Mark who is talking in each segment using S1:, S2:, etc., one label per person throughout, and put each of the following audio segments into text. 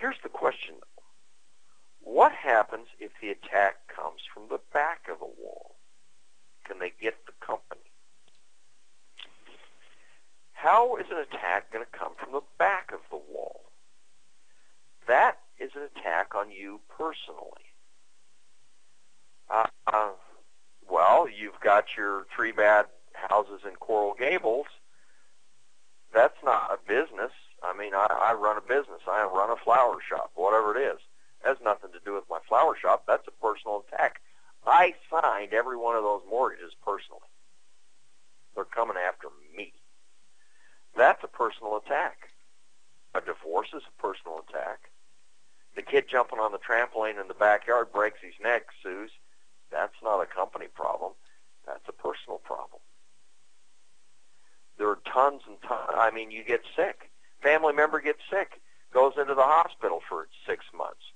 S1: Here's the question, though. What happens if the attack comes from the back of the wall? Can they get the company? How is an attack going to come from the back of the wall? That is an attack on you personally. Well, you've got your 3 bad houses in Coral Gables. That's not a business. I mean, I run a business. I run a flower shop, whatever it is. It has nothing to do with my flower shop. That's a personal attack. I signed every one of those mortgages personally. They're coming after me. That's a personal attack. A divorce is a personal attack. The kid jumping on the trampoline in the backyard breaks his neck, sues. That's not a company problem. That's a personal problem. There are tons and tons. I mean, you get sick. Family member gets sick, goes into the hospital for 6 months.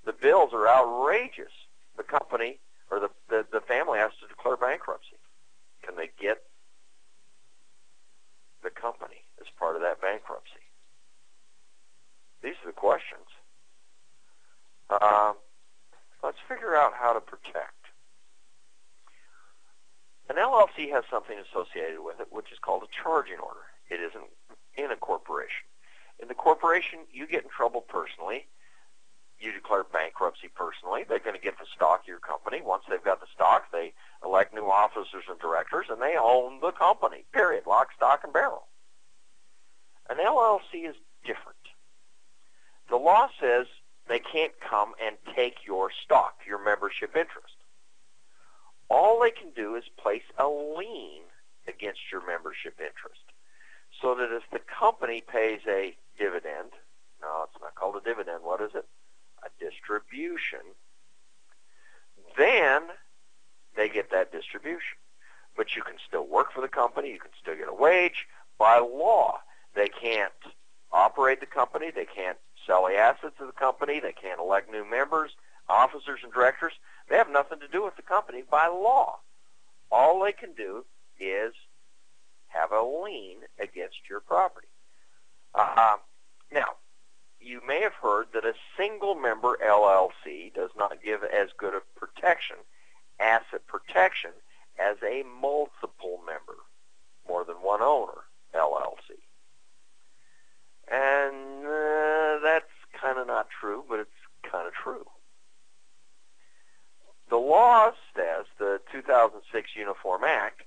S1: The bills are outrageous. The company or the family has to declare bankruptcy. Can they get the company as part of that bankruptcy? These are the questions. Let's figure out how to protect. An LLC has something associated with it, which is called a charging order. It isn't in a corporation. In the corporation, you get in trouble personally. You declare bankruptcy personally. They're going to get the stock of your company. Once they've got the stock, they elect new officers and directors, and they own the company, period, lock, stock, and barrel. An LLC is different. The law says they can't come and take your stock, your membership interest. All they can do is place a lien against your membership interest, so that if the company pays a dividend, no, it's not called a dividend, what is it? A distribution, then they get that distribution. But you can still work for the company, you can still get a wage. By law, they can't operate the company, they can't sell the assets of the company, they can't elect new members, officers, and directors. They have nothing to do with the company by law. All they can do is have a lien against your property. Now, you may have heard that a single-member LLC does not give as good a protection, asset protection, as a multiple-member, more than one owner LLC. And that's kind of not true, but it's kind of true. The law says, the 2006 Uniform Act,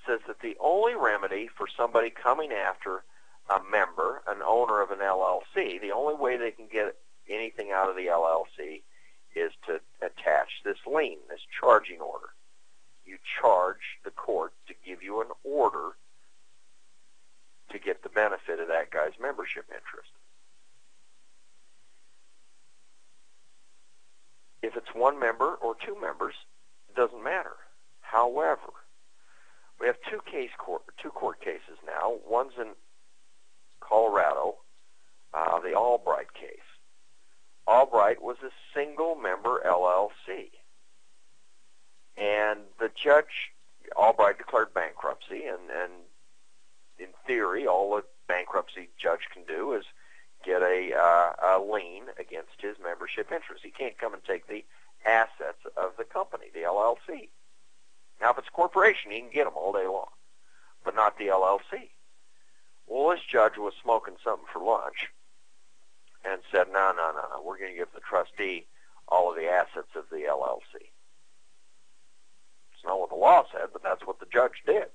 S1: says that the only remedy for somebody coming after a member, an owner of an LLC, the only way they can get anything out of the LLC is to attach this lien, this charging order. You charge the court to give you an order to get the benefit of that guy's membership interest. If it's one member or two members, it doesn't matter. However, we have two court cases now. One's in Colorado, the Albright case. Albright was a single-member LLC. And the judge, Albright, declared bankruptcy, and in theory, all a bankruptcy judge can do is get a lien against his membership interest. He can't come and take the assets of the company, the LLC. Now, if it's a corporation, he can get them all day long, but not the LLC. Well, this judge was smoking something for lunch and said, no, we're going to give the trustee all of the assets of the LLC. It's not what the law said, but that's what the judge did.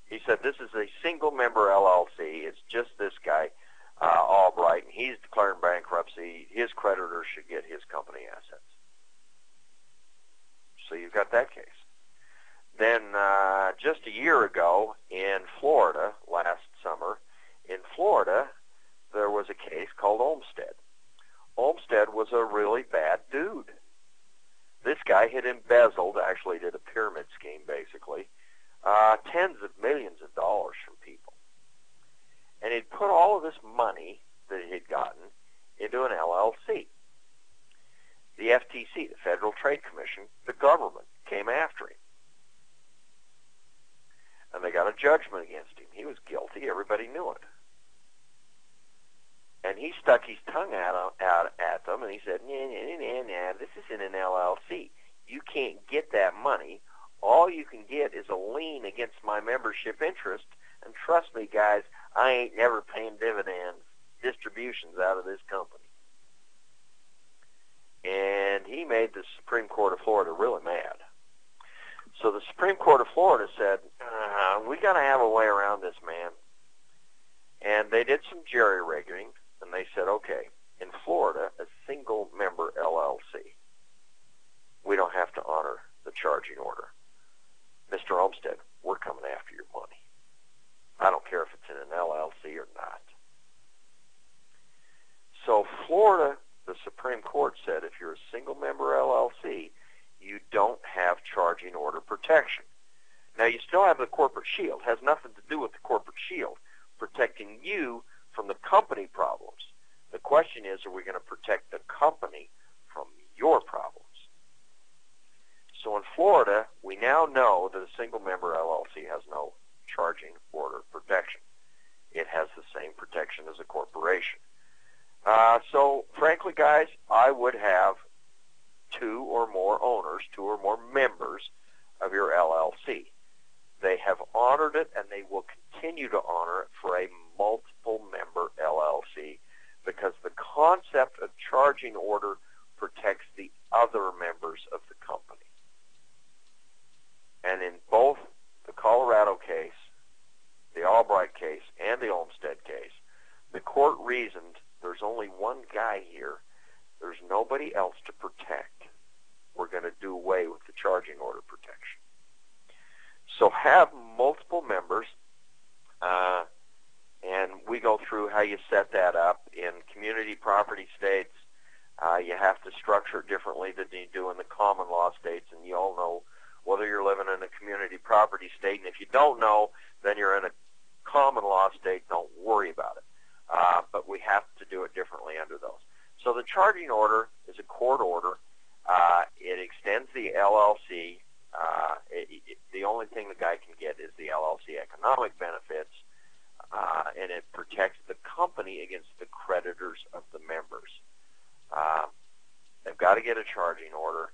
S1: He said, this is a single-member LLC. It's just this guy, Albright, and he's declaring bankruptcy. His creditors should get his company assets. So you've got that case. Then just a year ago in Florida, last summer, in Florida, there was a case called Olmstead. Olmstead was a really bad dude. This guy had embezzled, actually did a pyramid scheme basically, tens of millions of dollars from people. And he'd put all of this money that he had gotten into an LLC. The FTC, the Federal Trade Commission, the government, came after him. And they got a judgment against him. He was guilty. Everybody knew it. And he stuck his tongue out at them, and he said, nah, this isn't an LLC. You can't get that money. All you can get is a lien against my membership interest, and trust me, guys, I ain't never paying distributions out of this company. And he made the Supreme Court of Florida really mad. So the Supreme Court of Florida said, we got to have a way around this, man. And they did some jerry-rigging, and they said, okay, in Florida, a single-member LLC, we don't have to honor the charging order. Mr. Olmsted, we're coming after your money. I don't care if it's in an LLC or not. So Florida, the Supreme Court said, if you're a single-member LLC, you don't have charging order protection. Now, you still have the corporate shield. It has nothing to do with the corporate shield protecting you from the company problems. The question is, are we going to protect the company from your problems? So in Florida, we now know that a single-member LLC has no charging order protection. It has the same protection as a corporation. So, frankly, guys, I would have two or more owners, two or more members of your LLC. They have honored it, and they will continue to honor it for a multiple-member LLC because the concept of charging order protects the other members of the company. And in both the Colorado case, the Albright case, and the Olmsted case, the court reasoned there's only one guy here. There's nobody else to protect. We're going to do away with the charging order protection. So have multiple members, and we go through how you set that up. In community property states, you have to structure it differently than you do in the common law states, and you all know whether you're living in a community property state, and if you don't know, then you're in a common law state, don't worry about it. But we have to do it differently under those. So the charging order is a court order. It extends the LLC. The only thing the guy can get is the LLC economic benefits, and it protects the company against the creditors of the members. They've got to get a charging order,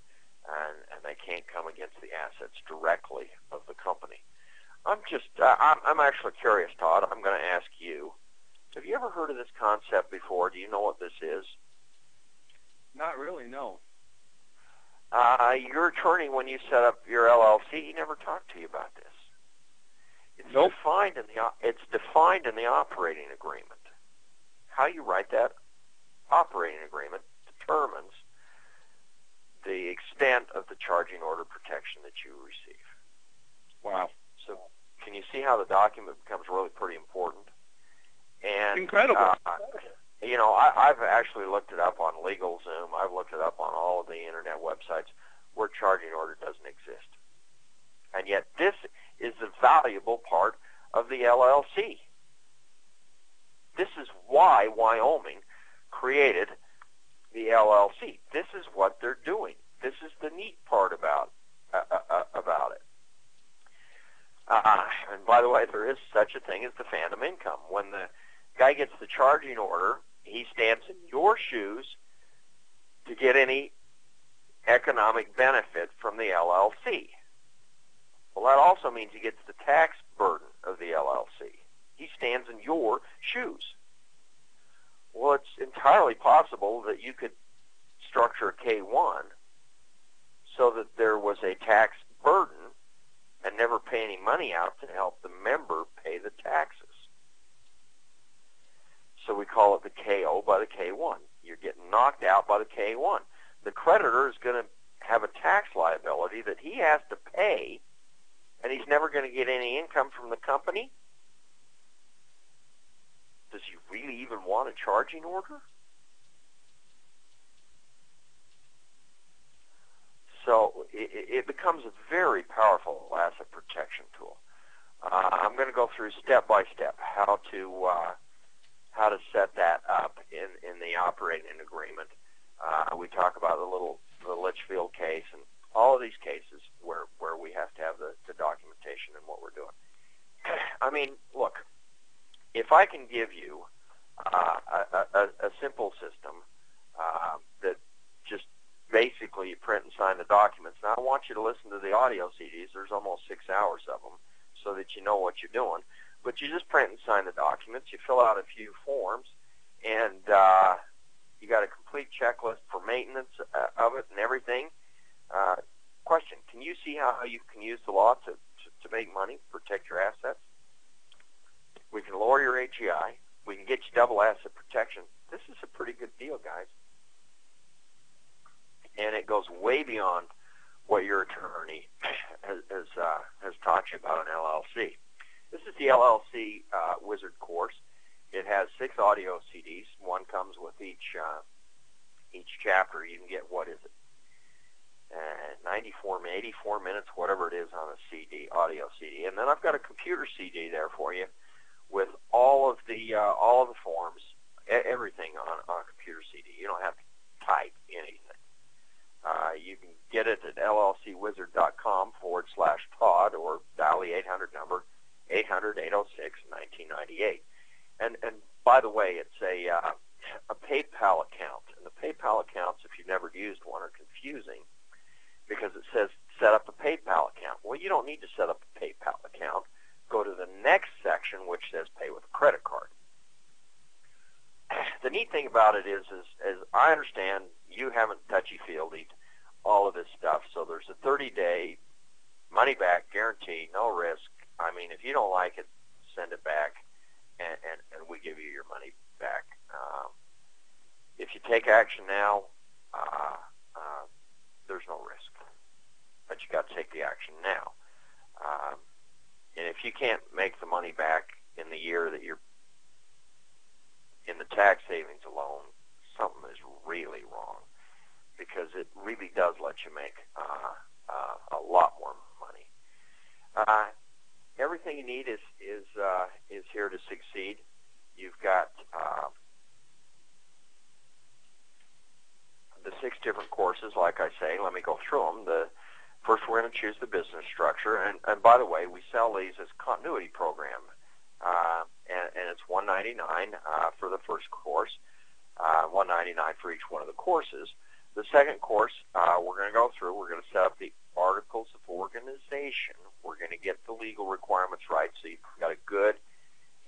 S1: and they can't come against the assets directly of the company. I'm actually curious, Todd. I'm going to ask you, have you ever heard of this concept before? Do you know what this is?
S2: Not really, no.
S1: Your attorney, when you set up your LLC, he never talked to you about this. It's
S2: Nope.
S1: It's defined in the operating agreement. How you write that operating agreement determines the extent of the charging order protection that you receive.
S2: Wow.
S1: So can you see how the document becomes really pretty important? And
S2: incredible.
S1: I've actually looked it up on LegalZoom. I've looked it up on all of the internet websites where charging order doesn't exist. And yet this is the valuable part of the LLC. This is why Wyoming created the LLC. This is what they're doing. This is the neat part about it. And by the way, there is such a thing as the phantom income. When the guy gets the charging order, he stands in your shoes to get any economic benefit from the LLC. Well, that also means he gets the tax burden of the LLC. He stands in your shoes. Well, it's entirely possible that you could structure a K-1 so that there was a tax burden and never pay any money out to help the member pay the taxes. So we call it the KO by the K-1. You're getting knocked out by the K-1. The creditor is going to have a tax liability that he has to pay, and he's never going to get any income from the company. Does he really even want a charging order? So it becomes a very powerful asset protection tool. I'm going to go through step by step how to set that up in the operating agreement. We talk about the Litchfield case and all of these cases where we have to have the documentation and what we're doing. I mean, look, if I can give you a simple system that just basically you print and sign the documents. Now, I want you to listen to the audio CDs. There's almost 6 hours of them so that you know what you're doing. But you just print and sign the documents. You fill out a few forms, and you got a complete checklist for maintenance of it and everything. Question, can you see how you can use the law to make money, protect your assets? We can lower your AGI. We can get you double asset protection. This is a pretty good deal, guys. And it goes way beyond what your attorney has taught you about an LLC. This is the LLC Wizard course. It has 6 audio CDs. One comes with each chapter. You can get, what is it, 84 minutes, whatever it is on a CD, audio CD. And then I've got a computer CD there for you with all of the forms, everything on a computer CD. You don't have to type anything. You can get it at llcwizard.com/Todd or dial the 800 number, 800-806-1998. And by the way, it's a PayPal account. And the PayPal accounts, if you've never used one, are confusing because it says set up a PayPal account. Well, you don't need to set up a PayPal account. Go to the next section, which says pay with a credit card. The neat thing about it is I understand you haven't touchy-feeled all of this stuff, so there's a 30-day money-back guarantee, no risk. I mean, if you don't like it, send it back, and we give you your money back. If you take action now, there's no risk, but you got to take the action now. And if you can't make the money back in the year that you're in the tax savings alone, something is really wrong, because it really does let you make a lot more money. Everything you need is here to succeed. You've got the 6 different courses, like I say. Let me go through them. First, we're going to choose the business structure, and by the way, we sell these as continuity program, and it's $199 for the first course, $199 for each one of the courses. The second course, we're going to go through. We're going to set up the articles of organization. We're going to get the legal requirements right, so you've got a good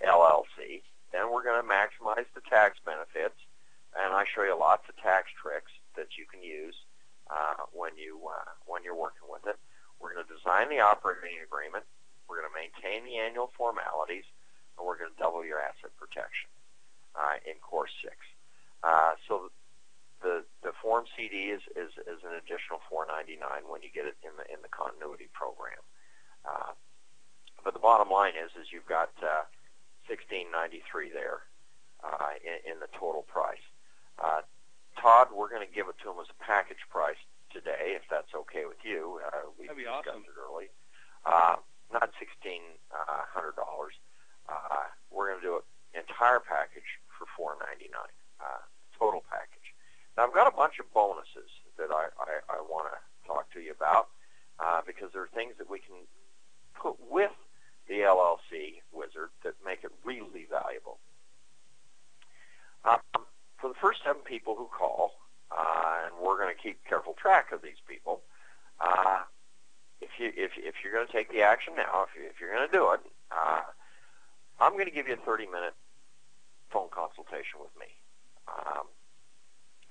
S1: LLC. Then we're going to maximize the tax benefits, and I show you lots of tax tricks that you can use when you're working with it. We're going to design the operating agreement. We're going to maintain the annual formalities, and we're going to double your asset protection in course 6. So the form CD is an additional $4.99 when you get it in the continuity program. But the bottom line is you've got $16.93 there in the total price. Todd, we're going to give it to him as a package price today, if that's okay with you. We
S2: That'd be
S1: discussed
S2: awesome.
S1: it early. Not $1,600. We're going to do an entire package for $4.99, total package. Now, I've got a bunch of bonuses that I want to talk to you about because there are things that we can put with the LLC Wizard that make it really valuable. For the first 7 people who call, and we're going to keep careful track of these people, if you're going to take the action now, if you're going to do it, I'm going to give you a 30-minute phone consultation with me.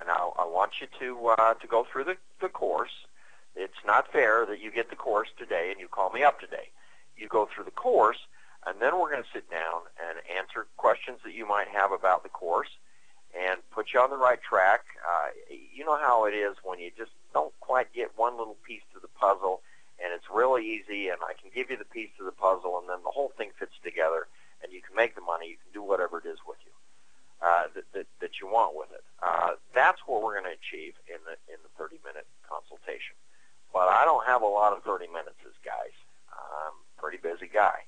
S1: And I want you to go through the course. It's not fair that you get the course today and you call me up today. You go through the course, and then we're going to sit down and answer questions that you might have about the course and put you on the right track. You know how it is when you just don't quite get one little piece to the puzzle, and it's really easy, and I can give you the piece of the puzzle, and then the whole thing fits together, and you can make the money. You can do whatever it is with you that you want with it. That's what we're going to achieve in the 30-minute consultation. But I don't have a lot of 30 minutes, guys. I'm a pretty busy guy.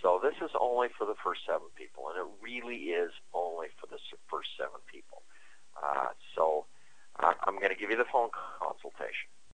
S1: So this is only for the first 7 people, and it really is only for the first 7 people. So I'm going to give you the phone